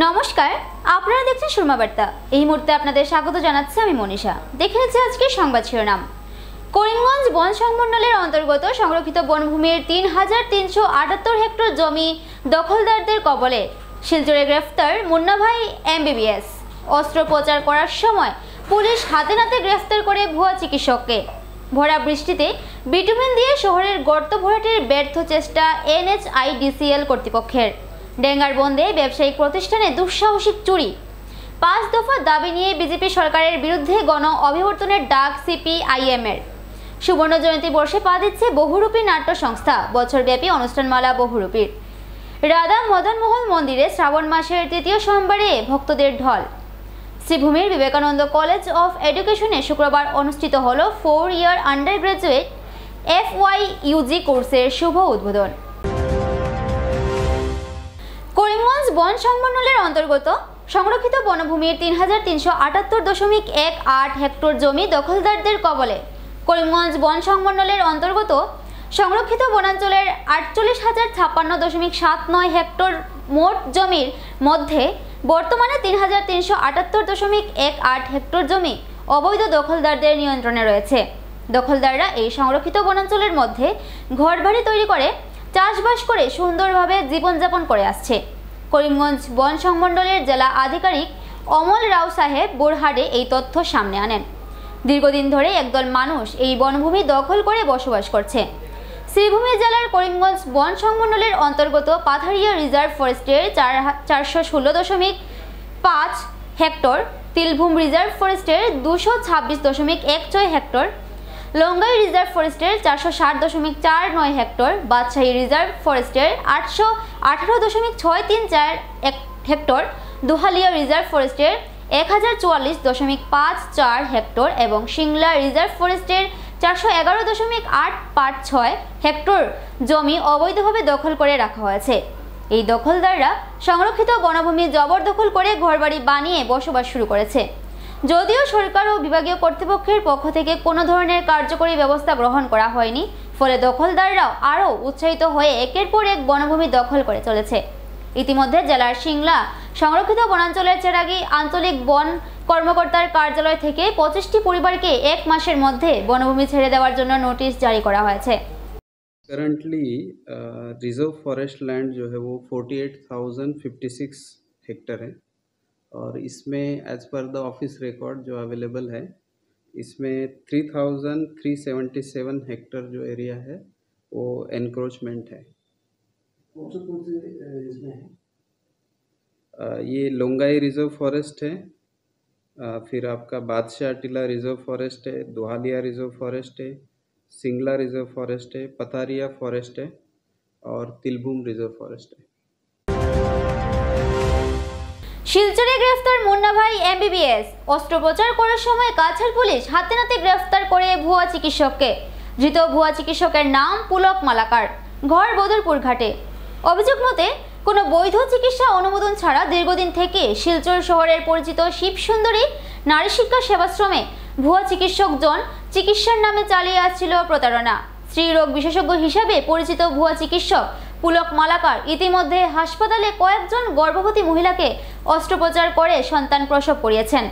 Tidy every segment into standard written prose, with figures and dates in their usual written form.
নমস্কার, আপনারা দেখছেন সুরমা বার্তা। এই মুহূর্তে আপনাদের স্বাগত জানাচ্ছি আমি মনীষা। দেখে নিচ্ছি আজকে সংবাদ শিরোনাম। করিমগঞ্জ বন সংমণ্ডলের অন্তর্গত সংরক্ষিত বনভূমির ৩,৩৭৮ হেক্টর জমি দখলদারদের কবলে। শিলচরে গ্রেফতার মুন্না ভাই MBBS। অস্ত্রোপচার করার সময় পুলিশ হাতে নাতে গ্রেফতার করে ভুয়া চিকিৎসককে। ভরা বৃষ্টিতে বিটুমিন দিয়ে শহরের গর্ত ভরাটের ব্যর্থ চেষ্টা NHIDCL কর্তৃপক্ষের। ডেঙ্গার বন্দে ব্যবসায়িক প্রতিষ্ঠানে দুঃসাহসিক চুরি। ৫ দফা দাবি নিয়ে বিজেপি সরকারের বিরুদ্ধে গণ অভিবর্তনের ডাক CPIM-এর। সুবর্ণ জয়ন্তী বর্ষে পা দিচ্ছে বহুরূপী নাট্য সংস্থা। বছরব্যাপী অনুষ্ঠানমালা বহুরূপীর। রাধা মদনমোহন মন্দিরে শ্রাবণ মাসের তৃতীয় সোমবারে ভক্তদের ঢল। শ্রীভূমির বিবেকানন্দ কলেজ অফ এডুকেশনে শুক্রবার অনুষ্ঠিত হল 4 ইয়ার আন্ডার গ্রাজুয়েট FYUG কোর্সের শুভ উদ্বোধন। করিমগঞ্জ বন সংমণ্ডলের অন্তর্গত সংরক্ষিত বনভূমির ৩,৩৭৮.18 হেক্টর জমি দখলদারদের কবলে। করিমগঞ্জ বন সংমণ্ডলের অন্তর্গত সংরক্ষিত বনাঞ্চলের ৪৮,০৫৬.৭৯ হেক্টর মোট জমির মধ্যে বর্তমানে ৩,৩৭৮.18 হেক্টর জমি অবৈধ দখলদারদের নিয়ন্ত্রণে রয়েছে। দখলদাররা এই সংরক্ষিত বনাঞ্চলের মধ্যে ঘরবাড়ি তৈরি করে চাষবাস করে সুন্দরভাবে জীবনযাপন করে আসছে। করিমগঞ্জ বন সংমণ্ডলের জেলা আধিকারিক অমল রাও সাহেব বোরহাডে এই তথ্য সামনে আনেন। দীর্ঘদিন ধরে একদল মানুষ এই বনভূমি দখল করে বসবাস করছে। শ্রীভূমি জেলার করিমগঞ্জ বন সংমণ্ডলের অন্তর্গত পাথারিয়া রিজার্ভ ফরেস্টের 416.5 হেক্টর, তিলভূম রিজার্ভ ফরেস্টের 226.16 হেক্টর, লঙ্গাই রিজার্ভ ফরেস্টের 460.49 হেক্টর, বাদশাহী রিজার্ভ ফরেস্টের 818.634 হেক্টর, দুহালিয়া রিজার্ভ ফরেস্টের 1044.54 হেক্টর এবং সিংলা রিজার্ভ ফরেস্টের 411.856 হেক্টর জমি অবৈধভাবে দখল করে রাখা হয়েছে। এই দখলদাররা সংরক্ষিত বনভূমি জবরদখল করে ঘরবাড়ি বানিয়ে বসবাস শুরু করেছে। যদিও সরকার ও বিভাগীয় কর্তৃপক্ষের পক্ষ থেকে কোনো ধরনের কার্যকরী ব্যবস্থা গ্রহণ করা হয়নি, ফলে দখলদাররাও আরও উৎসাহিত হয়ে একের পর এক বনভূমি দখল করে চলেছে। ইতিমধ্যে জেলার সিংলা সংরক্ষিত বনাঞ্চলের চেরাগী আঞ্চলিক বন কর্মকর্তার কার্যালয় থেকে 25টি পরিবারকে 1 মাসের মধ্যে বনভূমি ছেড়ে দেওয়ার জন্য নোটিশ জারি করা হয়েছে। करंटली रिजर्व फॉरेस्ट लैंड जो है वो 48,056 हेक्टर है और इसमें as per the office record जो अवेलेबल है इसमें 3,377 हेक्टर जो एरिया है वो एनक्रोचमेंट है। इसमें है ये लोंगाई रिजर्व फॉरेस्ट है, फिर आपका बादशाह टीला रिजर्व फॉरेस्ट है, दुहालिया रिजर्व फॉरेस्ट है, सिंगला रिजर्व फॉरेस्ट है, पथारिया फॉरेस्ट है और तिलभूम रिजर्व फॉरेस्ट है। শিলচরে গ্রেফতার মুন্না ভাই MBBS। অস্ত্রোপচার করার সময় কাছাড় পুলিশ হাতে নাতে গ্রেফতার করে ভুয়া চিকিৎসককে। ধৃত ভুয়া চিকিৎসকের নাম পুলক মালাকার, ঘর বদরপুর ঘাটে। অভিযোগ মতে কোনো বৈধ চিকিৎসা অনুমোদন ছাড়া দীর্ঘদিন থেকে শিলচর শহরের পরিচিত শিবসুন্দরী নারী শিক্ষা সেবাশ্রমে ভুয়া চিকিৎসকজন চিকিৎসার নামে চালিয়ে আসছিল প্রতারণা। স্ত্রীরোগ বিশেষজ্ঞ হিসেবে পরিচিত ভুয়া চিকিৎসক পুলক মালাকার ইতিমধ্যে হাসপাতালে কয়েকজন গর্ভবতী মহিলাকে অস্ত্রোপচার করে সন্তান প্রসব করিয়েছেন।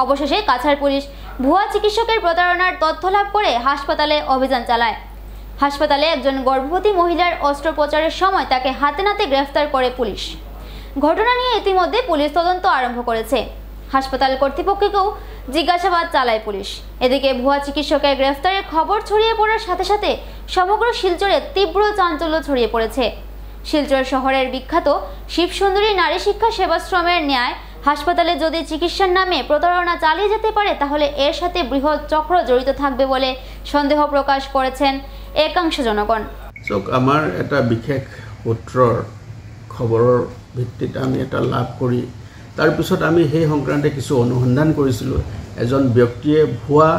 অবশেষে কাছাড় পুলিশ ভুয়া চিকিৎসকের প্রতারণার তথ্য লাভ করে হাসপাতালে অভিযান চালায়। হাসপাতালে একজন গর্ভবতী মহিলার অস্ত্রোপচারের সময় তাকে হাতে নাতে গ্রেফতার করে পুলিশ। ঘটনা নিয়ে ইতিমধ্যে পুলিশ তদন্ত আরম্ভ করেছে। হাসপাতাল কর্তৃপক্ষকেও জিজ্ঞাসাবাদ চালায় পুলিশ। এদিকে ভুয়া চিকিৎসকের গ্রেফতারের খবর ছড়িয়ে পড়ার সাথে সাথে সমগ্র শিলচরে তীব্র চাঞ্চল্য ছড়িয়ে পড়েছে। শিলচর শহরের বিখ্যাত শিবসুন্দরী নারী শিক্ষা সেবাশ্রমের ন্যায় হাসপাতালে যদি চিকিৎসার নামে প্রতারণা চালিয়ে যেতে পারে তাহলে এর সাথে বৃহৎ চক্র জড়িত থাকবে বলে সন্দেহ প্রকাশ করেছেন একাংশ জনগণ। আমার এটা বিশেষ সূত্ৰৰ খবৰৰ ভিত্তিত আমি এটা লাভ কৰি তাৰপিছত আমি সেই সংক্ৰান্তে কিছু অনুসন্ধান কৰিছিলোঁ। এজন ব্যক্তিয়ে ভুৱা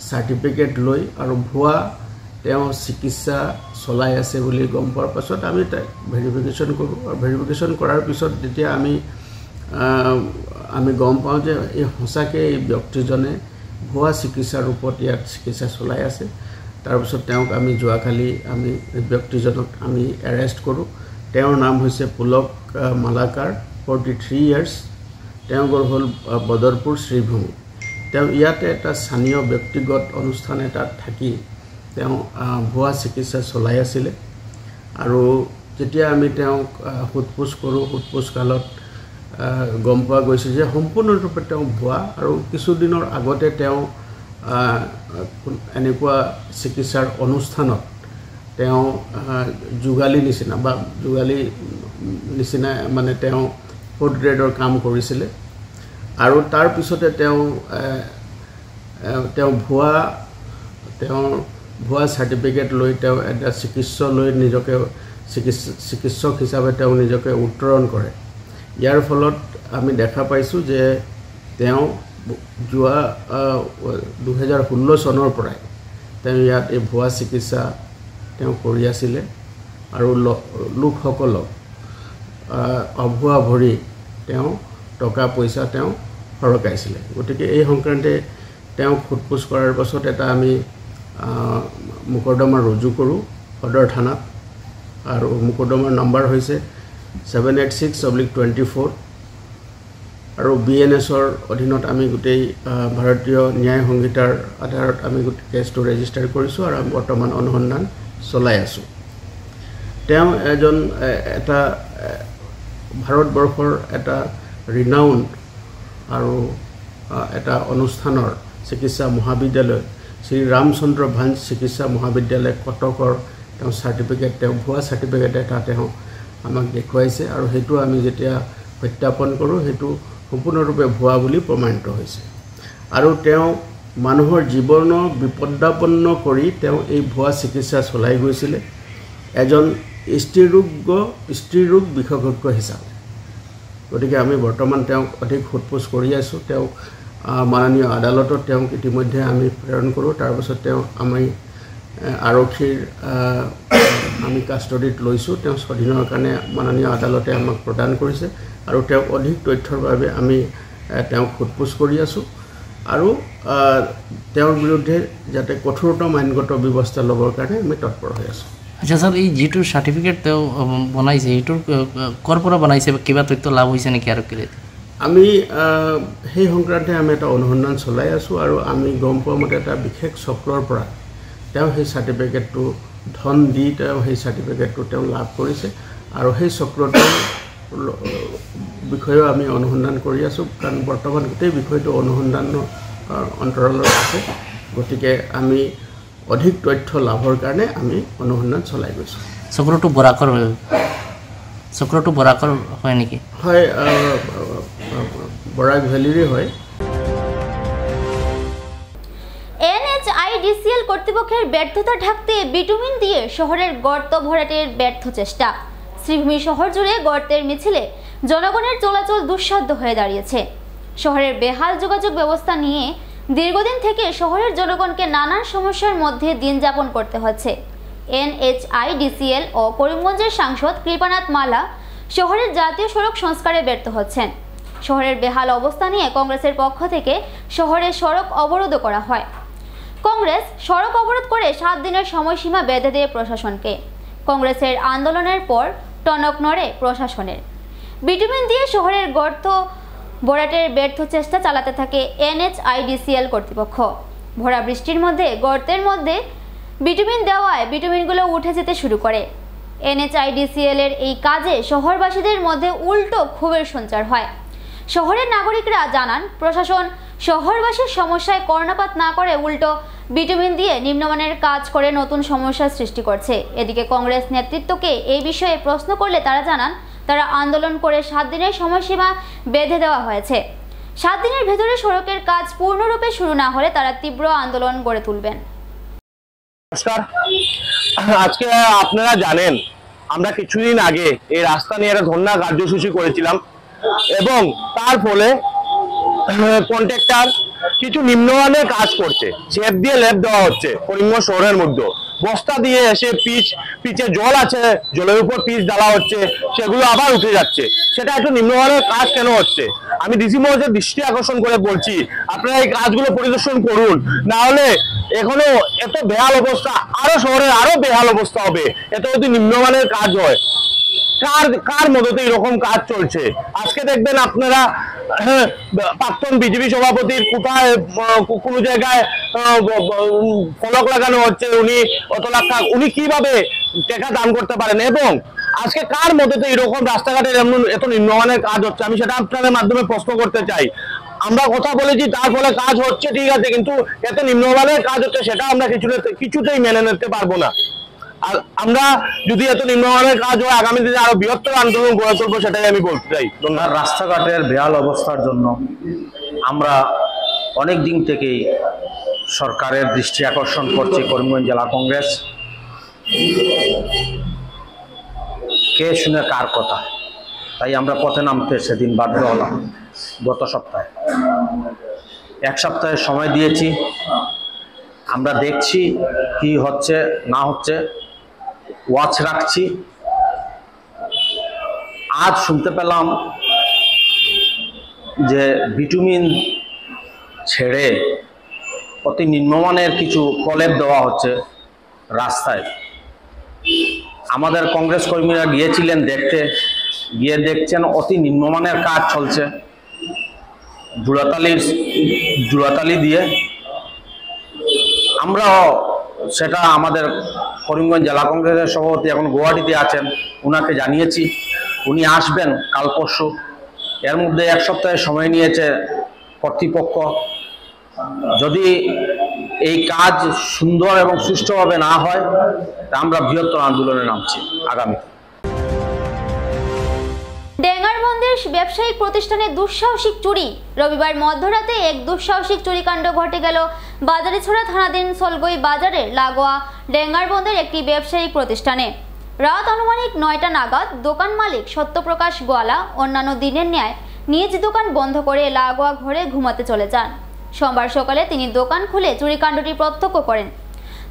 চাৰ্টিফিকেট লৈ আৰু ভুৱা তেওঁ চিকিৎসা চলাই আছে বুলি গম পোৱাৰ পাছত আমি তাক ভেৰিফিকেশ্যন কৰোঁ। আৰু ভেৰিফিকেশ্যন কৰাৰ পিছত যেতিয়া আমি গম পাওঁ যে এই সঁচাকৈ এই ব্যক্তিজনে ভুৱা চিকিৎসাৰ ৰূপত ইয়াত চিকিৎসা চলাই আছে। তাৰপিছত তেওঁক আমি যোৱাকালি ব্যক্তিজনক আমি এৰেষ্ট কৰোঁ। তেওঁৰ নাম হৈছে পুলক মালাকাৰ। 43 ইয়াৰ্ছ তেওঁৰ হ'ল বদৰপুৰ শ্ৰীভূমি তেওঁ ইয়াতে এটা স্থানীয় ব্যক্তিগত অনুষ্ঠান এটাত থাকি তেওঁ ভুৱা চিকিৎসা চলাই আছিলে আৰু যেতিয়া আমি তেওঁক সোধপোছ কৰোঁ সোধপোছ কালত গম পোৱা গৈছে যে সম্পূৰ্ণৰূপে তেওঁ ভুৱা আৰু কিছুদিনৰ আগতে তেওঁ এনেকুৱা চিকিৎসাৰ অনুষ্ঠানত তেওঁ যোগালী নিচিনা বা যোগালী নিচিনা মানে তেওঁ 4th গ্ৰেডৰ কাম কৰিছিলে আৰু তাৰ পিছতে তেওঁ ভুৱা চাৰ্টিফিকেট লৈ তেওঁ এটা চিকিৎসক লৈ নিজকে চিকিৎসক হিচাপে তেওঁ নিজকে উত্তৰণ কৰে ইয়াৰ ফলত আমি দেখা পাইছোঁ যে তেওঁ যোৱা 2016 চনৰ পৰাই তেওঁ ইয়াত এই ভুৱা চিকিৎসা তেওঁ কৰি আছিলে আৰু লোকসকলক অভুৱা ভৰি তেওঁ টকা পইচা তেওঁ সৰকাইছিলে গতিকে এই সংক্ৰান্তে তেওঁক সোধপোছ কৰাৰ পাছত এটা আমি মোকৰ্দমা ৰুজু কৰোঁ সদৰ থানাত আৰু মোকৰ্দমাৰ নম্বৰ হৈছে 786/24 আৰু BNSৰ অধীনত আমি গোটেই ভাৰতীয় ন্যায় সংহিতাৰ আধাৰত আমি কেছটো ৰেজিষ্টাৰ কৰিছোঁ আৰু আমি বৰ্তমান অনুসন্ধান চলাই আছোঁ তেওঁ এটা ভাৰতবৰ্ষৰ এটা ৰিনাউণ্ড আৰু এটা অনুষ্ঠানৰ চিকিৎসা মহাবিদ্যালয় শ্ৰী ৰামচন্দ্ৰ ভাঞ্জ চিকিৎসা মহাবিদ্যালয় কটকৰ তেওঁ চাৰ্টিফিকেট তেওঁ ভুৱা চাৰ্টিফিকেট এটা তেওঁ আমাক দেখুৱাইছে আৰু সেইটো আমি যেতিয়া সত্যাপন কৰোঁ সেইটো সম্পূৰ্ণৰূপে ভুৱা বুলি প্ৰমাণিত হৈছে আৰু তেওঁ মানুহৰ জীৱনৰ বিপদাপন্ন কৰি তেওঁ এই ভুৱা চিকিৎসা চলাই গৈছিলে এজন স্ত্ৰীৰোগ বিশেষজ্ঞ হিচাপে গতিকে আমি বৰ্তমান তেওঁক অধিক সোধপোছ কৰি আছোঁ তেওঁক মাননীয় আদালতত তেওঁক ইতিমধ্যে আমি প্ৰেৰণ কৰোঁ তাৰপিছত তেওঁ আমি আৰক্ষীৰ আমি কাষ্টডিত লৈছোঁ তেওঁ স্বাধীনৰ কাৰণে মাননীয় আদালতে আমাক প্ৰদান কৰিছে আৰু তেওঁক অধিক তথ্যৰ বাবে আমি তেওঁক সোধপোছ কৰি আছোঁ আৰু তেওঁৰ বিৰুদ্ধে যাতে কঠোৰতম আইনগত ব্যৱস্থা ল'বৰ কাৰণে আমি তৎপৰ হৈ আছোঁ আচ্ছা স্যার এই যেটো সার্টিফিকেট তেওঁ বনাইছে এইটোৰ কৰ পৰা বনাইছে কিবা তথ্য লাভ হৈছে নেকি আৰক্ষীৰ আমি সেই সংক্ৰান্তে আমি এটা অনুসন্ধান চলাই আছোঁ আৰু আমি গম পোৱা মতে এটা বিশেষ চক্ৰৰ পৰা তেওঁ সেই চাৰ্টিফিকেটটো ধন দি তেওঁ সেই চাৰ্টিফিকেটটো তেওঁ লাভ কৰিছে আৰু সেই চক্ৰটোৰ বিষয়েও আমি অনুসন্ধান কৰি আছোঁ কাৰণ বৰ্তমান গোটেই বিষয়টো অনুসন্ধানৰ অন্তৰালত আছে গতিকে আমি অধিক তথ্য লাভৰ কাৰণে আমি অনুসন্ধান চলাই গৈছোঁ চক্ৰটো বৰাকৰ হয় নেকি হয় বৰাক ভ্যালিৰে হয় NHIDCL কর্তৃপক্ষের ব্যর্থতা ঢাকতে বিটুমিন দিয়ে শহরের গর্ত ভরাটের ব্যর্থ চেষ্টা শ্রীভূমি শহর জুড়ে গর্তের মিছিলে জনগণের চলাচল দুঃসাধ্য হয়ে দাঁড়িয়েছে শহরের বেহাল যোগাযোগ ব্যবস্থা নিয়ে দীর্ঘদিন থেকে শহরের জনগণকে নানান সমস্যার মধ্যে দিন যাপন করতে হচ্ছে NHIDCL ও করিমগঞ্জের সাংসদ কৃপানাথ মালা শহরের জাতীয় সড়ক সংস্কারে ব্যর্থ হচ্ছেন শহরের বেহাল অবস্থা নিয়ে কংগ্রেসের পক্ষ থেকে শহরে সড়ক অবরোধ করা হয় কংগ্রেস সড়ক অবরোধ করে 7 দিনের সময়সীমা বেঁধে দেয় প্রশাসনকে কংগ্রেসের আন্দোলনের পর টনক নড়ে প্রশাসনের বিটুমিন দিয়ে শহরের গর্ত ভরাটের ব্যর্থ চেষ্টা চালাতে থাকে NHIDCL কর্তৃপক্ষ ভরা বৃষ্টির মধ্যে গর্তের মধ্যে বিটুমিন দেওয়ায় বিটুমিনগুলো উঠে যেতে শুরু করে NHIDCL এর এই কাজে শহরবাসীদের মধ্যে উল্টো ক্ষোভের সঞ্চার হয় শহরের নাগরিকরা জানান প্রশাসন শহরবাসীর সমস্যায় কর্ণপাত না করে উল্টো বিটুমিন দিয়ে নিম্নমানের কাজ করে নতুন সমস্যার সৃষ্টি করছে এদিকে কংগ্রেস নেতৃত্বকে এই বিষয়ে প্রশ্ন করলে তারা জানান তারা আন্দোলন করে 7 দিনের সময়সীমা বেঁধে দেওয়া হয়েছে 7 দিনের ভেতরে সড়কের কাজ পূর্ণরূপে শুরু না হলে তারা তীব্র আন্দোলন গড়ে তুলবেন নমস্কার আজকে আপনারা জানেন আমরা কিছুদিন আগে এই রাস্তা নিয়ে একটা ধর্ণা কার্যসূচি করেছিলাম এবং তার ফলে কন্ট্রাক্টর কিছু নিম্নমানের কাজ করছে ছেদ দিয়ে লেপ দেওয়া হচ্ছে করিমগঞ্জ শহরের মধ্যে বস্তা দিয়ে এসে পিচে জল আছে জলের উপর পিচ ঢালা হচ্ছে সেগুলো আবার উঠে যাচ্ছে সেটা একটু নিম্নমানের কাজ কেন হচ্ছে আমি ডিসি মহোদয়ের দৃষ্টি আকর্ষণ করে বলছি আপনারা এই কাজগুলো পরিদর্শন করুন না হলে এখনো এত বেহাল অবস্থা আরো শহরের আরো বেহাল অবস্থা হবে এত যদি নিম্নমানের কাজ হয় কার মদতে এরকম কাজ চলছে? আজকে দেখবেন আপনারা প্রাক্তন বিজেপি সভাপতির কোথায় কোনো জায়গায় ফলক লাগানো হচ্ছে, উনি অত লাখ টাকা উনি কিভাবে টাকা দান করতে পারেন, এবং আজকে কার মদতে এরকম রাস্তাঘাটের এমন এত নিম্নমানের কাজ হচ্ছে? আমি সেটা আপনাদের মাধ্যমে প্রশ্ন করতে চাই। আমরা কথা বলেছি, তার ফলে কাজ হচ্ছে ঠিক আছে, কিন্তু এত নিম্নমানের কাজ হচ্ছে সেটা আমরা কিছুতেই মেনে নিতে পারবো না। আর আমরা যদি এত নিম্নমানের কাজ হয়, আগামী দিনে আরো বৃহত্তর আন্দোলন গড়ে তুলবো, সেটাই আমি বলতে চাই। রাস্তাঘাটের বেহাল অবস্থার জন্য আমরা অনেক দিন থেকেই সরকারের দৃষ্টি আকর্ষণ করছি করিমগঞ্জ জেলা কংগ্রেস। কে শুনে কার কথা, তাই আমরা পথে নামতে সেদিন বাধ্য হলাম। গত সপ্তাহে 1 সপ্তাহের সময় দিয়েছি, আমরা দেখছি কি হচ্ছে না হচ্ছে, ওয়াচ রাখছি। আজ শুনতে পেলাম যে বিটুমিন ছেড়ে অতি নিম্নমানের কিছু প্রলেপ দেওয়া হচ্ছে রাস্তায়। আমাদের কংগ্রেস কর্মীরা গিয়েছিলেন দেখতে, গিয়ে দেখছেন অতি নিম্নমানের কাজ চলছে জোড়াতালি দিয়ে। আমরাও সেটা আমাদের করিমগঞ্জ জেলা কংগ্রেসের সভাপতি এখন গুয়াহাটিতে আছেন, ওনাকে জানিয়েছি, উনি আসবেন কাল পরশু। এর মধ্যে 1 সপ্তাহের সময় নিয়েছে কর্তৃপক্ষ। যদি এই কাজ সুন্দর এবং সুষ্ঠুভাবে না হয়, তা আমরা বৃহত্তর আন্দোলনে নামছি আগামীতে। ডেঙ্গারবন্দের ব্যবসায়িক প্রতিষ্ঠানে দুঃসাহসিক চুরি। রবিবার মধ্যরাতে এক দুঃসাহসিক চুরিকাণ্ড ঘটে গেল বাজারিছড়া থানাধীন সলগই বাজারের লাগোয়া ডেঙ্গারবন্দের একটি ব্যবসায়িক প্রতিষ্ঠানে। রাত আনুমানিক 9টা নাগাদ দোকান মালিক সত্যপ্রকাশ গোয়ালা অন্যান্য দিনের ন্যায় নিজ দোকান বন্ধ করে লাগোয়া ঘরে ঘুমাতে চলে যান। সোমবার সকালে তিনি দোকান খুলে চুরিকাণ্ডটি প্রত্যক্ষ করেন।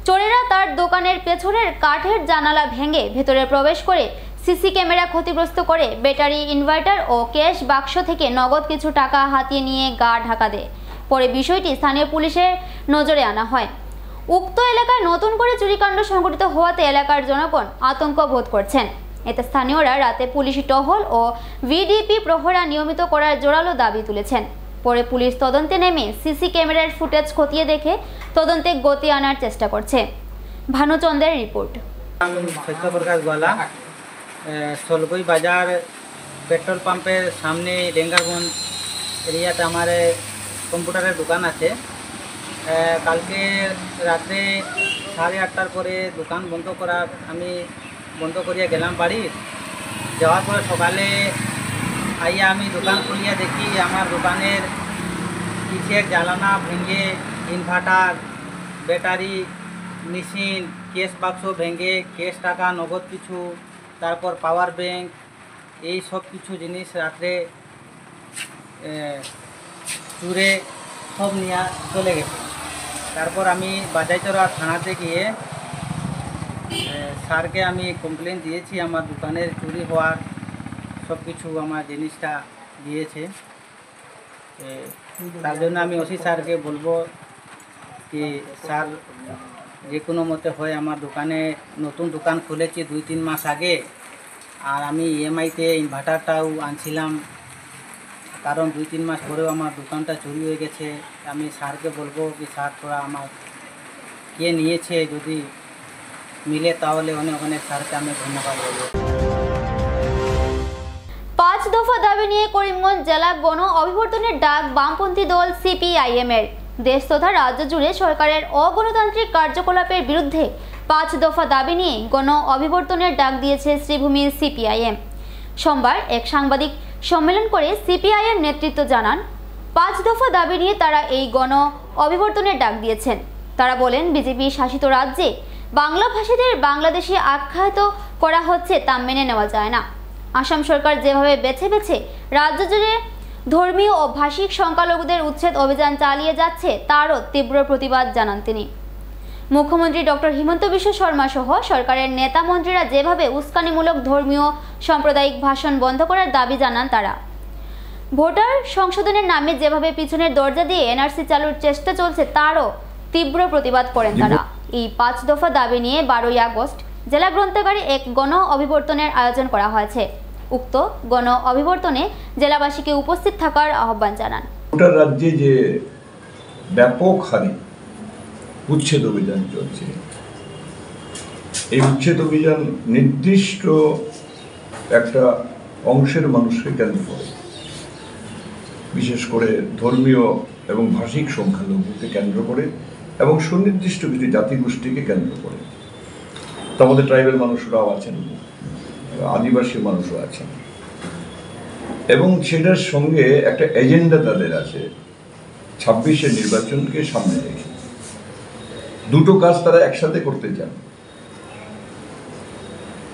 চোরেরা তার দোকানের পেছনের কাঠের জানালা ভেঙে ভেতরে প্রবেশ করে সিসি ক্যামেরা ক্ষতিগ্রস্ত করে ব্যাটারি, ইনভার্টার ও ক্যাশ বাক্স থেকে নগদ কিছু টাকা হাতিয়ে নিয়ে গা ঢাকা দেয়। পরে বিষয়টি স্থানীয় পুলিশের নজরে আনা হয়। উক্ত এলাকায় নতুন করে চুরিকাণ্ড সংঘটিত হওয়াতে এলাকার জনগণ আতঙ্ক বোধ করছেন। এতে স্থানীয়রা রাতে পুলিশি টহল ও ভিডিপি প্রহরা নিয়মিত করার জোরালো দাবি তুলেছেন। পরে পুলিশ তদন্তে নেমে সিসি ক্যামেরার ফুটেজ খতিয়ে দেখে তদন্তে গতি আনার চেষ্টা করছে। ভানুচন্দ্রের রিপোর্ট। সত্যপ্রকাশ গোয়ালা, সলগই বাজার পেট্রোল পাম্পের সামনে ডেঙ্গারবন্দ এরিয়াতে আমার কম্পিউটারের দোকান আছে। কালকে রাত্রে 8:30টার পরে দোকান বন্ধ করার আমি বন্ধ করিয়া গেলাম বাড়ি। যাওয়ার পরে সকালে আইয়া আমি দোকান খুলিয়া দেখি আমার দোকানের পিছের জানালা ভেঙে, ইনভার্টার, ব্যাটারি, মেশিন, কেস বাক্স ভেঙে, কেস টাকা, নগদ কিছু, তারপর পাওয়ার ব্যাংক, এই সব কিছু জিনিস রাত্রে চুরে সব নিয়ে চলে গেছে। তারপর আমি বাজাইচড়া থানাতে গিয়ে স্যারকে আমি কমপ্লেন দিয়েছি আমার দোকানের চুরি হওয়ার, সব কিছু আমার জিনিসটা দিয়েছে। তার জন্য আমি ওসি স্যারকে বলবো কি স্যার যে কোনো মতে হয় আমার দোকানে, নতুন দোকান খুলেছি 2-3 মাস আগে, আর আমি ইএমআইতে ইনভার্টারটাও আনছিলাম, কারণ 2-3 মাস পরেও আমার দোকানটা চুরি হয়ে গেছে। আমি স্যারকে বলবো কি স্যার তোরা আমার কে নিয়েছে যদি মিলে তাহলে অনেক অনেক স্যারকে আমি ধন্যবাদ বলবো। 5 দফা দাবি নিয়ে করিমগঞ্জ জেলা গণ অভিবর্তনের ডাক বামপন্থী দল সিপিআইএম এর। দেশ তথা রাজ্য জুড়ে সরকারের অগণতান্ত্রিক কার্যকলাপের বিরুদ্ধে 5 দফা দাবি নিয়ে গণ অভিবর্তনের ডাক দিয়েছে শ্রীভূমির সিপিআইএম। সোমবার এক সাংবাদিক সম্মেলন করে সিপিআইএম নেতৃত্ব জানান, 5 দফা দাবি নিয়ে তারা এই গণ অভিবর্তনের ডাক দিয়েছেন। তারা বলেন, বিজেপি শাসিত রাজ্যে বাংলা ভাষীদের বাংলাদেশি আখ্যায়িত করা হচ্ছে তা মেনে নেওয়া যায় না। আসাম সরকার যেভাবে বেছে বেছে রাজ্য জুড়ে ধর্মীয় ও ভাষিক সংখ্যালঘুদের উচ্ছেদ অভিযান চালিয়ে যাচ্ছে তারও তীব্র প্রতিবাদ জানান তিনি। মুখ্যমন্ত্রী ডক্টর হিমন্ত বিশ্ব শর্মা সহ সরকারের নেতা মন্ত্রীরা যেভাবে উস্কানিমূলক ধর্মীয় সাম্প্রদায়িক ভাষণ বন্ধ করার দাবি জানান তারা। ভোটার সংশোধনের নামে যেভাবে পিছনের দরজা দিয়ে এনআরসি চালুর চেষ্টা চলছে তারও তীব্র প্রতিবাদ করেন তারা। এই 5 দফা দাবি নিয়ে 12ই আগস্ট জেলা গ্রন্থাগারে এক গণ অভিবর্তনের আয়োজন করা হয়েছে। উক্ত গণ অভিবর্তনে জেলাবাসীকে উপস্থিত থাকার আহ্বান জানান। গোটা রাজ্যে যে ব্যাপক হারে উচ্ছেদ অভিযান চলছে, এই উচ্ছেদ অভিযান নির্দিষ্ট একটা অংশের মানুষকে কেন্দ্র করে, বিশেষ করে ধর্মীয় এবং ভাষিক সংখ্যালঘুকে কেন্দ্র করে এবং সুনির্দিষ্ট কিছু জাতিগোষ্ঠীকে কেন্দ্র করে। তো আমাদের ট্রাইবেল মানুষরাও আছেন, আদিবাসী মানুষও আছেন, এবং সেটার সঙ্গে একটা এজেন্ডা তাদের আছে 26-এর নির্বাচনকে সামনে রেখে। দুটো কাজ তারা একসাথে করতে চান।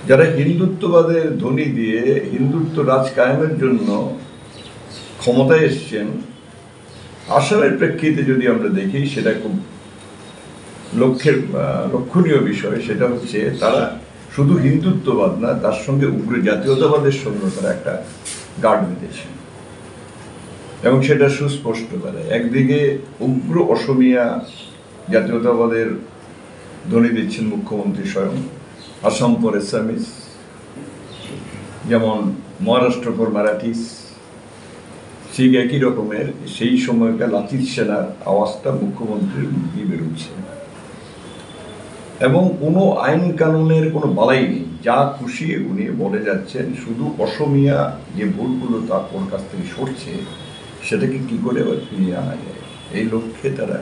যারা হিন্দুত্ববাদের ধ্বনি দিয়ে হিন্দুত্ব রাজ কায়েমের জন্য ক্ষমতায় এসছেন, আসামের প্রেক্ষিতে যদি আমরা দেখি সেটা খুব লক্ষণীয় বিষয়। সেটা হচ্ছে তারা শুধু হিন্দুত্ববাদ না, তার সঙ্গে উগ্র জাতীয়তাবাদের সঙ্গে তারা একটা গার্ড বেঁধেছে এবং সেটা সুস্পষ্ট। তারা একদিকে উগ্র অসমিয়া জাতীয়তাবাদের ধ্বনি দিচ্ছেন মুখ্যমন্ত্রী স্বয়ং, আসাম ফর এসামিস, যেমন মহারাষ্ট্র ফর মারাঠিস, ঠিক একই রকমের সেই সময়কার লাচিত সেনার আওয়াজটা মুখ্যমন্ত্রীর মুখে বেরোচ্ছে এবং কোনো আইন কানুনের কোনো বালাই নেই। যা খুশি উনি বলে যাচ্ছেন, শুধু অসমিয়া যে ভুলগুলো তার ওর কাছ থেকে সরছে সেটাকে কি করে আবার ফিরিয়ে আনা যায়, এই লক্ষ্যে তারা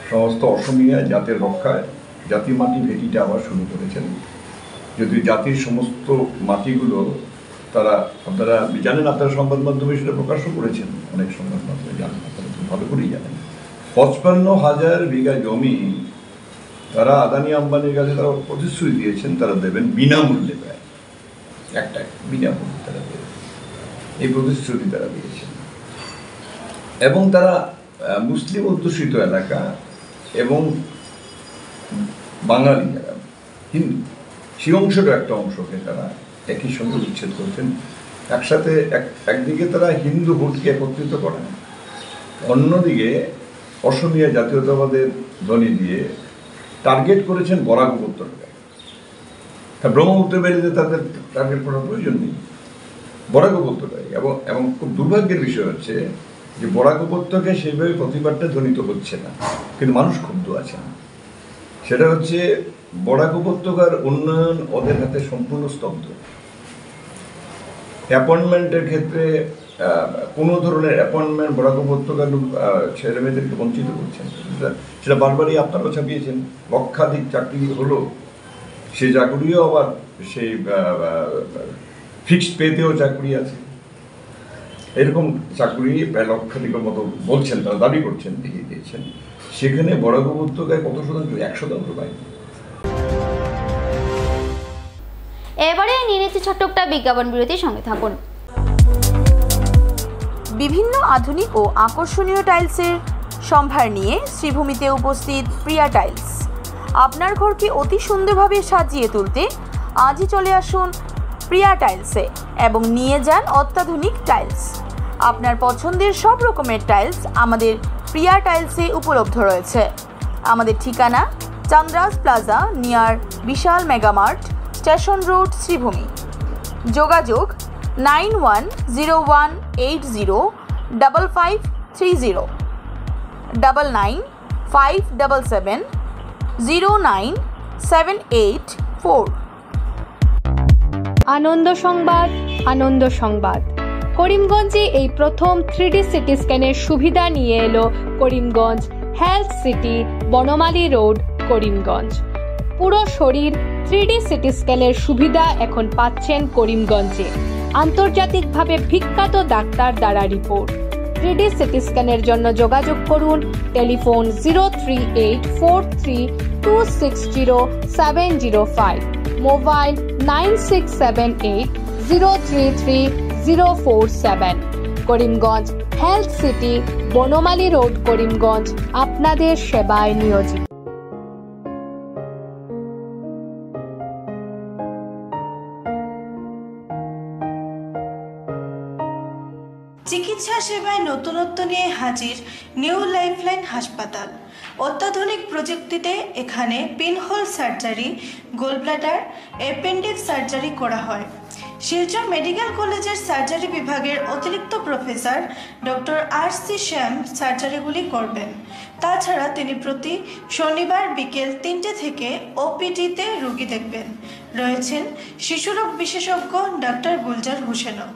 সমস্ত অসমিয়া জাতের রক্ষায় জাতি মাটি ভেটিটা আবার শুরু করেছেন। যদি জাতির সমস্ত মাটিগুলো আপনারা জানেন, আপনারা সংবাদ মাধ্যমে সেটা প্রকাশও করেছেন, অনেক সংবাদ মাধ্যমে জানেন, আপনারা খুব ভালো করেই জানেন। 55,000 বিঘা জমি তারা আদানি আম্বানির কাছে তারা প্রতিশ্রুতি দিয়েছেন তারা দেবেন বিনামূল্যে, প্রায় একটা বিনামূল্যে তারা দেবেন, এই প্রতিশ্রুতি তারা দিয়েছেন। এবং তারা মুসলিম অধ্যুষিত এলাকা এবং বাঙালি যারা হিন্দু, সেই অংশটা একটা অংশকে তারা একই সঙ্গে উচ্ছেদ করছেন। একসাথে একদিকে তারা হিন্দু ভোটকে একত্রিত করেন, অন্যদিকে অসমিয়া জাতীয়তাবাদের ধ্বনি দিয়ে টার্গেট করেছেন বরাক উপত্যকায়। ব্রহ্মপুত্র ভ্যালিতে তাদের টার্গেট করার প্রয়োজন নেই, বরাক উপত্যকায়। এবং খুব দুর্ভাগ্যের বিষয় হচ্ছে যে বরাক উপত্যকায় সেইভাবে প্রতিবাদটা ধ্বনিত হচ্ছে না, কিন্তু মানুষ ক্ষুব্ধ আছেন। সেটা হচ্ছে বরাক উপত্যকার উন্নয়ন ওদের হাতে সম্পূর্ণ স্তব্ধ। অ্যাপয়েন্টমেন্টের ক্ষেত্রে কোনো ধরনের অ্যাপয়েন্টমেন্ট বরাক উপত্যকার ছেলে মেয়েদেরকে বঞ্চিত করছেন, সেটা বারবারই আপনারাও ছাপিয়েছেন। লক্ষাধিক চাকরি হলো, সেই চাকরিও আবার সেই ফিক্সড পেতেও চাকরি আছে, এরকম চাকরি প্রায় লক্ষাধিকের মতো বলছেন, তারা দাবি করছেন, দেখিয়ে দিয়েছেন। সেখানে বরাক উপত্যকায় কত শতাংশ? 100% পায়নি। এবারে নিয়ে নিচ্ছি ছোট্ট একটা বিজ্ঞাপন বিরতির সঙ্গে থাকুন। বিভিন্ন আধুনিক ও আকর্ষণীয় টাইলসের সম্ভার নিয়ে শ্রীভূমিতে উপস্থিত প্রিয়া টাইলস। আপনার ঘরকে অতি সুন্দরভাবে সাজিয়ে তুলতে আজই চলে আসুন প্রিয়া টাইলসে এবং নিয়ে যান অত্যাধুনিক টাইলস। আপনার পছন্দের সব রকমের টাইলস আমাদের প্রিয়া টাইলসে উপলব্ধ রয়েছে। আমাদের ঠিকানা চান্দ্রাস প্লাজা নিয়ার বিশাল মেগামার্ট, স্টেশন রোড, শ্রীভূমি। যোগাযোগ 9101805530 9957709784। আনন্দ সংবাদ, আনন্দ সংবাদ। করিমগঞ্জে এই প্রথম 3D সিটি স্ক্যানের সুবিধা নিয়ে এলো Karimganj health city, Banamali road, Karimganj. পুরো শরীর 3D সিটি স্ক্যানের সুবিধা এখন পাচ্ছেন করিমগঞ্জে। আন্তর্জাতিকভাবে বিখ্যাত ডাক্তার দ্বারা রিপোর্ট। 3D সিটি স্ক্যানের জন্য যোগাযোগ করুন telephone 03843260705, mobile 9678033047। Karimganj health city, Banamali road, Karimganj আপনাদের সেবায় নিয়োজিত। চিকিৎসা চিকিৎসা সেবায় নতুনত্ব নিয়ে হাজির নিউ লাইফলাইন হাসপাতাল। অত্যাধুনিক প্রযুক্তিতে এখানে pinhole surgery, gallbladder, appendix surgery করা হয়। শিলচর মেডিকেল কলেজের সার্জারি বিভাগের অতিরিক্ত প্রফেসর ডক্টর RC শ্যাম সার্জারিগুলি করবেন। তাছাড়া তিনি প্রতি শনিবার বিকেল 3টে থেকে OPD-তে রোগী দেখবেন। রয়েছেন শিশুরোগ বিশেষজ্ঞ ডাক্তার গুলজার হোসেনও।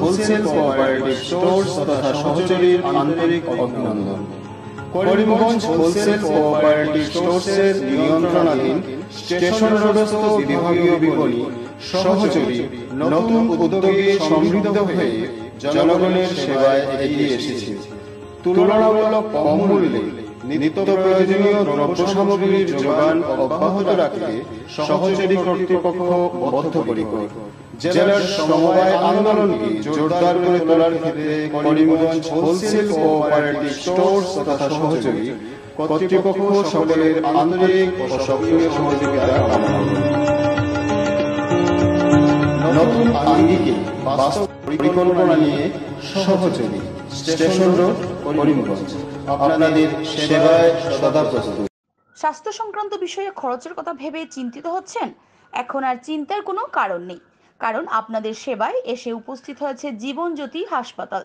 হোলসেল কোঅপারেটিভ স্টোর্স তথা সহযোগীর আন্তরিক অভিনন্দন। করিমগঞ্জ হোলসেল কোঅপারেটিভ স্টোর্সের নিয়ন্ত্রণাধীন স্টেশন রোডস্থ বিভাগীয় বিপণী সহযোগী নতুন উদ্যোগে সমৃদ্ধ হয়ে জনগণের সেবায় এগিয়ে এসেছে। তুলনামূলক কম মূল্যে নিত্য প্রয়োজনীয় দ্রব্য সামগ্রীর যোগান অব্যাহত রাখতে সহযোগী কর্তৃপক্ষ বদ্ধপরিকর। জেলার সমবায় আন্দোলনকে জোরদার করে তোলার ক্ষেত্রে করিমগঞ্জ হোলসেল কোঅপারেটিভ স্টোর্স তথা সহযোগী কর্তৃপক্ষ সকলের আন্তরিক ও সক্রিয় সহযোগিতা কামনা করে। নতুন আঙ্গিকে বাস্তব পরিকল্পনা নিয়ে সহযোগী স্টেশন রোড করিমগঞ্জ আপনাদের সেবায় সদা প্রস্তুত। স্বাস্থ্য সংক্রান্ত বিষয়ে খরচের কথা ভেবে চিন্তিত হচ্ছেন? এখন আর চিন্তার কোনো কারণ নেই, কারণ আপনাদের সেবায় এসে উপস্থিত হয়েছে জীবনজ্যোতি হাসপাতাল।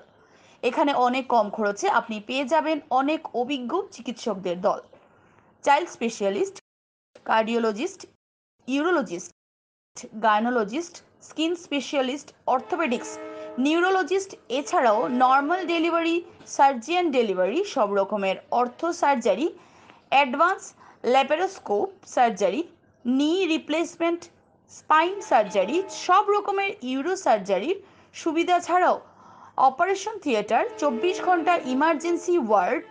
এখানে অনেক কম খরচে আপনি পেয়ে যাবেন অনেক অভিজ্ঞ চিকিৎসকদের দল। Child specialist, cardiologist, urologist, gynaecologist, skin specialist, orthopaedics, neurologist, এছাড়াও নর্মাল ডেলিভারি, সার্জিয়ান ডেলিভারি, সব রকমের ortho surgery, advance laparoscope surgery, knee replacement, spine surgery, সব রকমের ইউরো সার্জারির সুবিধা ছাড়াও অপারেশন থিয়েটার, 24 ঘন্টা emergency ward,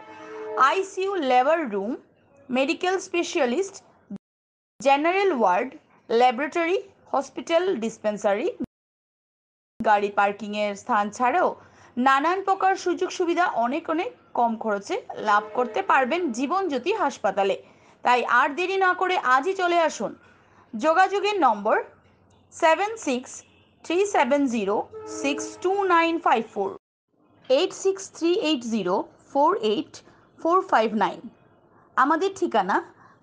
ICU labour room, medical specialist, general ward, laboratory, hospital dispensary, গাড়ি পার্কিংয়ের স্থান ছাড়াও নানান প্রকার সুযোগ সুবিধা অনেক কম খরচে লাভ করতে পারবেন জীবনজ্যোতি হাসপাতালে। তাই আর দেরি না করে আজই চলে আসুন। যোগাযোগের নম্বর 7637062954, 8638048459। আমাদের ঠিকানা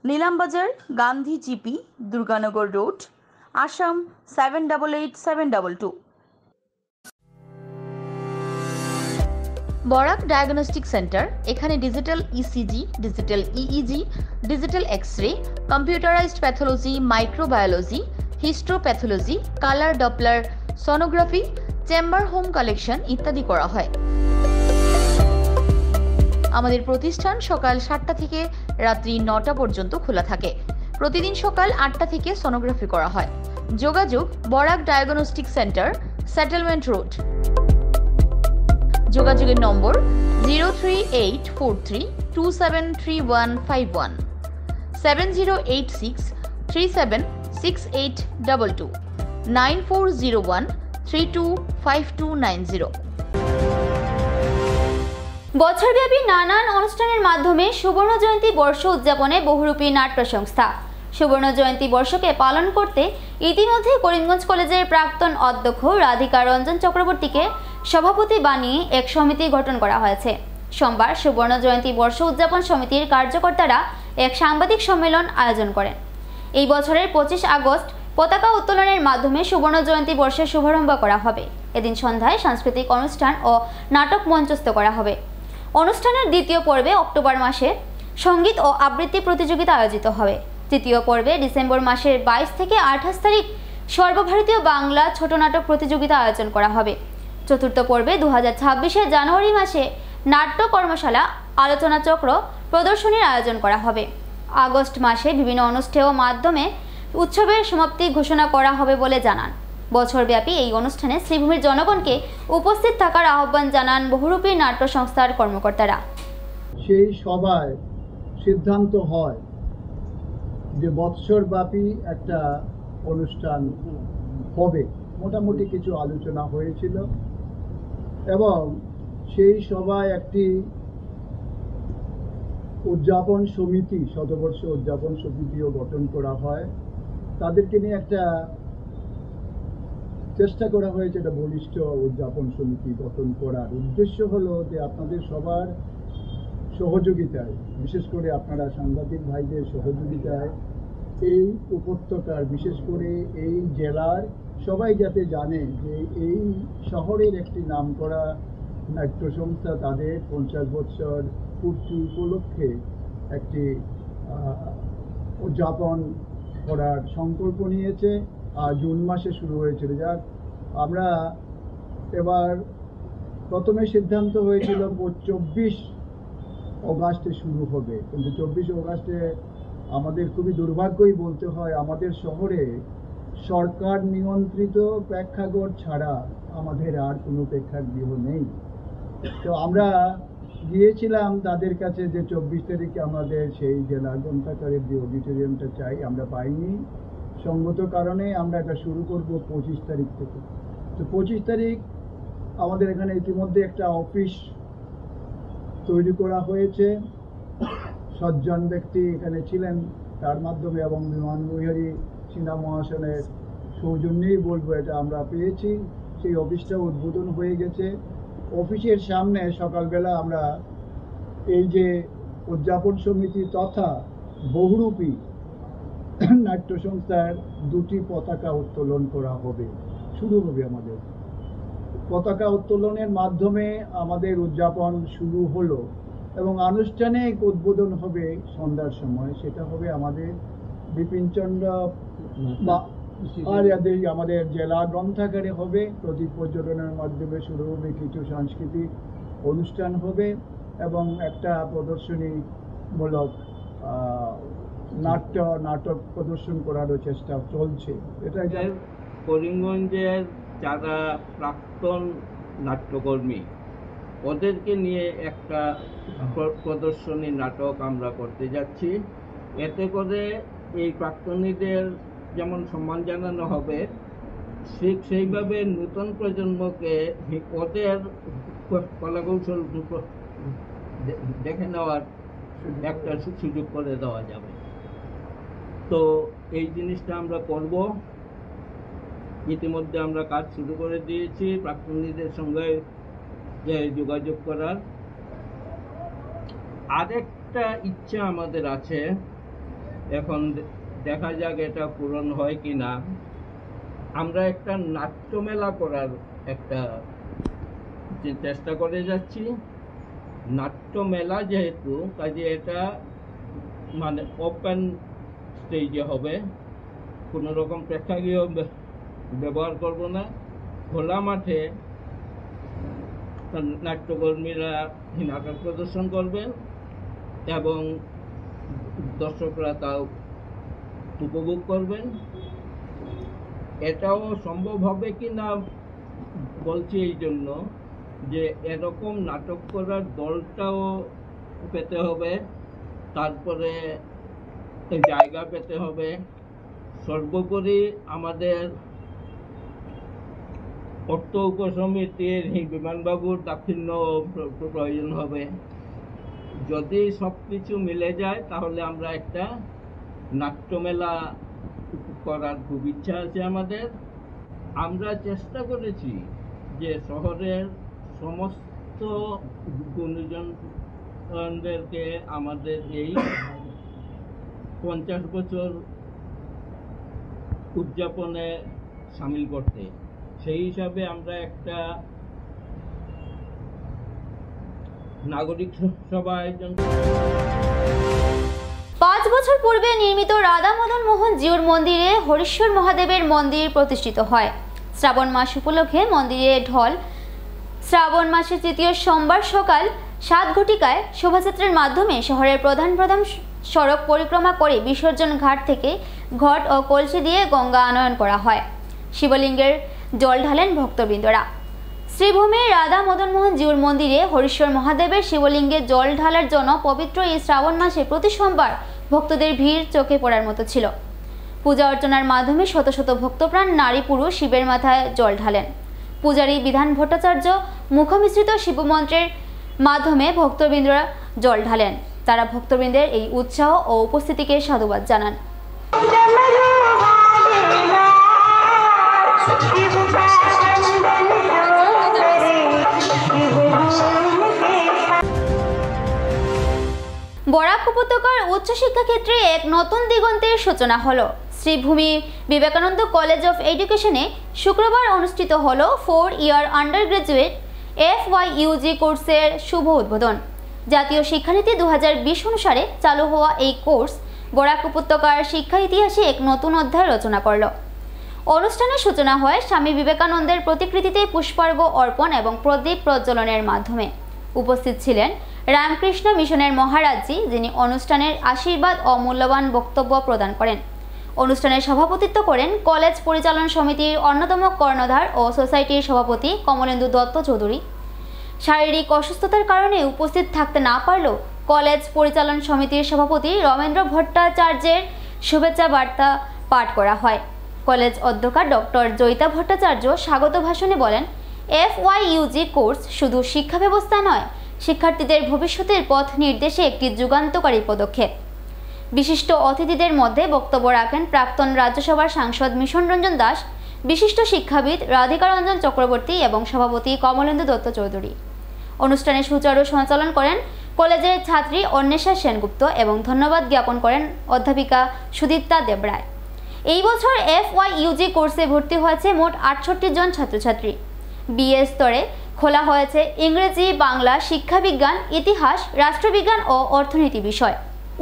Nilambazar, Gandhi GP, Durganagar road, Assam 788722। Barak diagnostic centre. এখানে digital ECG, digital EEG, digital X-ray, computerised pathology, microbiology, histopathology, colour Doppler sonography, chamber home collection ইত্যাদি করা হয়। আমাদের প্রতিষ্ঠান সকাল 7টা থেকে রাত্রি 9টা পর্যন্ত খোলা থাকে। প্রতিদিন সকাল 8টা থেকে সোনোগ্রাফি করা হয়। যোগাযোগ Barak diagnostic centre, settlement road. যোগাযোগের নম্বর 03843273151, 7086376822, 9401325290। বছরব্যাপী নানান অনুষ্ঠানের মাধ্যমে সুবর্ণ জয়ন্তী বর্ষ উদযাপনে বহুরূপী নাট্য সংস্থা। সুবর্ণ জয়ন্তী বর্ষকে পালন করতে ইতিমধ্যে করিমগঞ্জ কলেজের প্রাক্তন অধ্যক্ষ রাধিকা রঞ্জন চক্রবর্তীকে সভাপতি বানিয়ে এক সমিতি গঠন করা হয়েছে। সোমবার সুবর্ণ জয়ন্তী বর্ষ উদযাপন সমিতির কার্যকর্তারা এক সাংবাদিক সম্মেলন আয়োজন করেন। এই বছরের 25 আগস্ট পতাকা উত্তোলনের মাধ্যমে সুবর্ণ জয়ন্তী বর্ষের শুভারম্ভ করা হবে। এদিন সন্ধ্যায় সাংস্কৃতিক অনুষ্ঠান ও নাটক মঞ্চস্থ করা হবে। অনুষ্ঠানের দ্বিতীয় পর্বে অক্টোবর মাসে সঙ্গীত ও আবৃত্তি প্রতিযোগিতা আয়োজিত হবে। তৃতীয় পর্বে ডিসেম্বর মাসের 22 থেকে 28 তারিখ সর্বভারতীয় বাংলা ছোট নাটক প্রতিযোগিতা আয়োজন করা হবে। চতুর্থ পর্বে 2026-এর জানুয়ারি মাসে নাট্য কর্মশালা, আলোচনা চক্র প্রদর্শনীর আয়োজন করা হবে। আগস্ট মাসে বিভিন্ন অনুষ্ঠানের মাধ্যমে উৎসবের সমাপ্তি ঘোষণা করা হবে বলে জানান বছরব্যাপী এই অনুষ্ঠানে শ্রীভূমির জনগণকে উপস্থিত থাকার আহ্বান জানান বহুরূপী নাট্য সংস্থার কর্মকর্তারা। সেই সভায় সিদ্ধান্ত হয় যে বৎসরব্যাপী একটা অনুষ্ঠান হবে, মোটামুটি কিছু আলোচনা হয়েছিল এবং সেই সভায় একটি উদযাপন সমিতি, শতবর্ষ উদযাপন সমিতিও গঠন করা হয়। তাদেরকে নিয়ে একটা চেষ্টা করা হয়েছে একটা বলিষ্ঠ উদযাপন সমিতি গঠন করার। উদ্দেশ্য হলো যে আপনাদের সবার সহযোগিতায়, বিশেষ করে আপনারা সাংবাদিক ভাইদের সহযোগিতায় এই উপত্যকার, বিশেষ করে এই জেলার সবাই যাতে জানে যে এই শহরের একটি নামকরা নাট্য সংস্থা তাদের 50 বছর পূর্তি উপলক্ষে একটি উদযাপন করার সংকল্প নিয়েছে। জুন মাসে শুরু হয়েছিল। যাক, আমরা এবার প্রথমে সিদ্ধান্ত হয়েছিল 24 অগাস্টে শুরু হবে, কিন্তু 24 অগাস্টে আমাদের খুবই দুর্ভাগ্যই বলতে হয় আমাদের শহরে সরকার নিয়ন্ত্রিত প্রেক্ষাগৃহ ছাড়া আমাদের আর কোনো প্রেক্ষাগৃহ নেই। তো আমরা গিয়েছিলাম তাদের কাছে যে 24 তারিখে আমাদের সেই জেলা গ্রন্থাগারের যে অডিটোরিয়ামটা চাই, আমরা পাইনি। সঙ্গত কারণে আমরা এটা শুরু করব 25 তারিখ থেকে। তো 25 তারিখ আমাদের এখানে ইতিমধ্যে একটা অফিস তৈরি করা হয়েছে। 7 জন ব্যক্তি এখানে ছিলেন, তার মাধ্যমে এবং বিমান বিহারী সিনহা মহাশয়ের সৌজন্যেই বলবো এটা আমরা পেয়েছি। সেই অফিসটা উদ্বোধন হয়ে গেছে। অফিসের সামনে সকালবেলা আমরা এই যে উদযাপন সমিতি তথা বহুরূপী নাট্য সংস্থার 2টি পতাকা উত্তোলন করা হবে, শুরু হবে আমাদের। পতাকা উত্তোলনের মাধ্যমে আমাদের উদযাপন শুরু হলো এবং আনুষ্ঠানিক উদ্বোধন হবে সন্ধ্যার সময়। সেটা হবে আমাদের বিপিনচন্দ্র আমাদের জেলা গ্রন্থাগারে হবে। প্রদীপ প্রজ্বলনের মাধ্যমে শুরু হবে, কিছু সাংস্কৃতিক অনুষ্ঠান হবে এবং একটা প্রদর্শনীমূলক নাটক প্রদর্শন করারও চেষ্টা চলছে। এটা করিমগঞ্জের যারা প্রাক্তন নাট্যকর্মী ওদেরকে নিয়ে একটা প্রদর্শনী নাটক আমরা করতে যাচ্ছি। এতে করে এই প্রাক্তনীদের যেমন সম্মান জানানো হবে, ঠিক সেইভাবে নতুন প্রজন্মকে ওদের কলাকৌশল দেখে নেওয়ার একটা সুযোগ করে দেওয়া যাবে। তো এই জিনিসটা আমরা করব। ইতিমধ্যে আমরা কাজ শুরু করে দিয়েছি প্রাক্তনীদের সঙ্গে যোগাযোগ করার। আরেকটা ইচ্ছা আমাদের আছে, এখন দেখা যাক এটা পূরণ হয় কি না। আমরা একটা নাট্যমেলা করার একটা চেষ্টা করে যাচ্ছি। নাট্যমেলা যেহেতু, কাজে এটা মানে ওপেন স্টেজে হবে, কোনো রকম প্রেক্ষাগৃহ ব্যবহার করব না। খোলা মাঠে নাট্যকর্মীরা নাটক প্রদর্শন করবেন এবং দর্শকরা তাও উপভোগ করবেন। এটাও সম্ভব হবে কি না বলছি এই জন্য যে এরকম নাটক করার দলটাও পেতে হবে, তারপরে জায়গা পেতে হবে, সর্বোপরি আমাদের অর্থ উপসমিতির বিমানবাবুর দাক্ষিণ্য প্রয়োজন হবে। যদি সব কিছু মিলে যায় তাহলে আমরা একটা নাট্যমেলা করার খুব ইচ্ছা আছে আমাদের। আমরা চেষ্টা করেছি যে শহরের সমস্ত গুণীজনদেরকে আমাদের এই 50 বছর উদযাপনে সামিল করতে। সেই হিসাবে আমরা একটা নাগরিক সভা আয়োজন। 5 বছর পূর্বে নির্মিত রাধা মদন মোহন জিউর মন্দিরে হরিশ্বর মহাদেবের মন্দির প্রতিষ্ঠিত হয়। শ্রাবণ মাস উপলক্ষে মন্দিরে ঢল। শ্রাবণ মাসের তৃতীয় সোমবার সকাল 7 ঘটিকায় শোভাযাত্রার মাধ্যমে শহরের প্রধান সড়ক পরিক্রমা করে বিসর্জন ঘাট থেকে ঘট ও কলসি দিয়ে গঙ্গা আনয়ন করা হয়। শিবলিঙ্গের জল ঢালেন ভক্তবৃন্দরা। শ্রীভূমির রাধা মদন মোহন জিউর মন্দিরে হরিশ্বর মহাদেবের শিবলিঙ্গে জল ঢালার জন্য পবিত্র এই শ্রাবণ মাসে প্রতি সোমবার ভক্তদের ভিড় চোখে পড়ার মতো ছিল। পূজা অর্চনার মাধ্যমে শত শত ভক্তপ্রাণ নারী পুরুষ শিবের মাথায় জল ঢালেন। পূজারী বিধান ভট্টাচার্য মুখমিশ্রিত শিবমন্ত্রের মাধ্যমে ভক্তবৃন্দরা জল ঢালেন। তারা ভক্তবৃন্দের এই উৎসাহ ও উপস্থিতিকে সাধুবাদ জানান। বরাক উপত্যকার উচ্চশিক্ষা ক্ষেত্রে এক নতুন দিগন্তের সূচনা হলো। শ্রীভূমি বিবেকানন্দ কলেজ অফ এডুকেশনে শুক্রবার অনুষ্ঠিত হলো 4 ইয়ার আন্ডার গ্রাজুয়েট FYUG কোর্সের শুভ উদ্বোধন। জাতীয় শিক্ষানীতি 2020 অনুসারে চালু হওয়া এই কোর্স বরাক উপত্যকার শিক্ষা ইতিহাসে এক নতুন অধ্যায় রচনা করল। অনুষ্ঠানের সূচনা হয় স্বামী বিবেকানন্দের প্রতিকৃতিতে পুষ্পার্ঘ্য অর্পণ এবং প্রদীপ প্রজ্বলনের মাধ্যমে। উপস্থিত ছিলেন রামকৃষ্ণ মিশনের মহারাজজি, যিনি অনুষ্ঠানের আশীর্বাদ ও মূল্যবান বক্তব্য প্রদান করেন। অনুষ্ঠানে সভাপতিত্ব করেন কলেজ পরিচালন সমিতির অন্যতম কর্ণধার ও সোসাইটির সভাপতি কমলেন্দু দত্ত চৌধুরী। শারীরিক অসুস্থতার কারণে উপস্থিত থাকতে না পারলেও কলেজ পরিচালন সমিতির সভাপতি রমেন্দ্র ভট্টাচার্যের শুভেচ্ছা বার্তা পাঠ করা হয়। কলেজ অধ্যক্ষা ডক্টর জয়িতা ভট্টাচার্য স্বাগত ভাষণে বলেন, FYUG কোর্স শুধু শিক্ষা ব্যবস্থা নয়, শিক্ষার্থীদের ভবিষ্যতের পথ নির্দেশে একটি যুগান্তকারী পদক্ষেপ। বিশিষ্ট অতিথিদের মধ্যে বক্তব্য রাখেন প্রাক্তন রাজ্যসভার সাংসদ মিশন রঞ্জন দাস, বিশিষ্ট শিক্ষাবিদ রাধিকা রঞ্জন চক্রবর্তী এবং সভাপতি কমলেন্দু দত্ত চৌধুরী। অনুষ্ঠানে সুচারু সঞ্চালন করেন কলেজের ছাত্রী অন্বেষা সেনগুপ্ত এবং ধন্যবাদ জ্ঞাপন করেন অধ্যাপিকা সুদীপ্তা দেবরায়। এই বছর FYUG কোর্সে ভর্তি হয়েছে মোট 68 জন ছাত্রছাত্রী। BA স্তরে খোলা হয়েছে ইংরেজি, বাংলা, শিক্ষাবিজ্ঞান, ইতিহাস, রাষ্ট্রবিজ্ঞান ও অর্থনীতি বিষয়।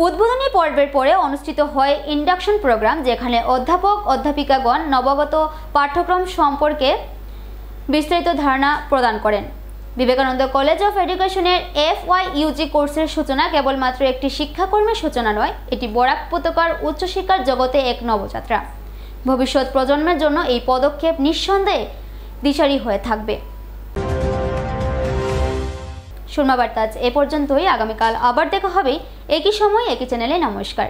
উদ্বোধনী পর্বের পরে অনুষ্ঠিত হয় ইন্ডাকশন প্রোগ্রাম, যেখানে অধ্যাপক অধ্যাপিকাগণ নবাগত পাঠ্যক্রম সম্পর্কে বিস্তারিত ধারণা প্রদান করেন। বিবেকানন্দ কলেজ অফ এডুকেশনের FYUG কোর্সের সূচনা কেবলমাত্র একটি শিক্ষাকর্মের সূচনা নয়, এটি বরাক উপত্যকার উচ্চশিক্ষার জগতে এক নবযাত্রা। ভবিষ্যৎ প্রজন্মের জন্য এই পদক্ষেপ নিঃসন্দেহে দিশারি হয়ে থাকবে। সুরমা বার্তা এ পর্যন্তই। আগামীকাল আবার দেখা হবে একই সময় একই চ্যানেলে। নমস্কার।